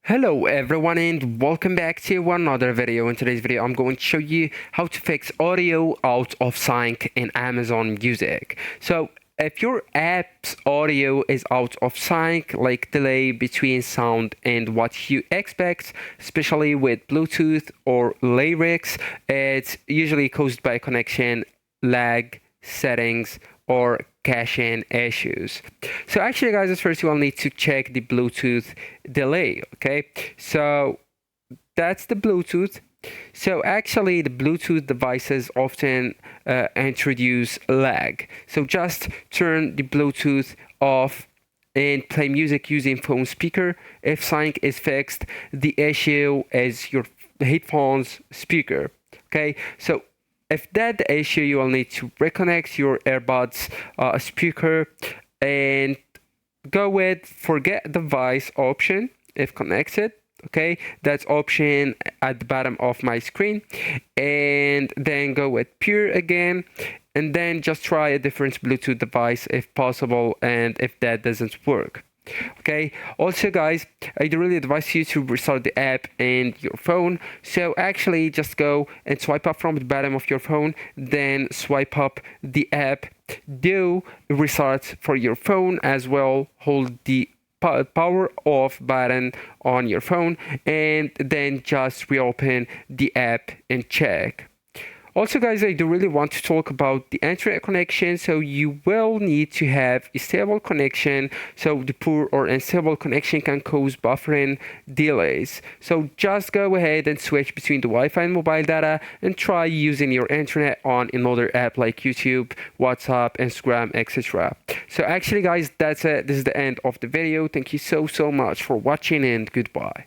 Hello everyone and welcome back to another video. In today's video I'm going to show you how to fix audio out of sync in Amazon Music. So if your app's audio is out of sync, like delay between sound and what you expect, especially with Bluetooth or lyrics, it's usually caused by connection lag, settings, or caching issues. So actually guys, at first you will need to check the Bluetooth delay. Okay, so that's the Bluetooth. So actually the Bluetooth devices often introduce lag. So just turn the Bluetooth off and play music using phone speaker. If sync is fixed, the issue is your headphones speaker. Okay, so if that's the issue, you will need to reconnect your earbuds speaker and go with forget device option if connected. Okay, that's option at the bottom of my screen, and then go with pure again, and then just try a different Bluetooth device if possible, and if that doesn't work. Okay, also guys, I do really advise you to restart the app and your phone. So actually just go and swipe up from the bottom of your phone, then swipe up the app, do restart for your phone as well, hold the power off button on your phone, and then just reopen the app and check. Also guys, I do really want to talk about the internet connection. So you will need to have a stable connection. So the poor or unstable connection can cause buffering delays. So just go ahead and switch between the Wi-Fi and mobile data and try using your internet on another app like YouTube, WhatsApp, Instagram, etc. So actually guys, that's it. This is the end of the video. Thank you so much for watching and goodbye.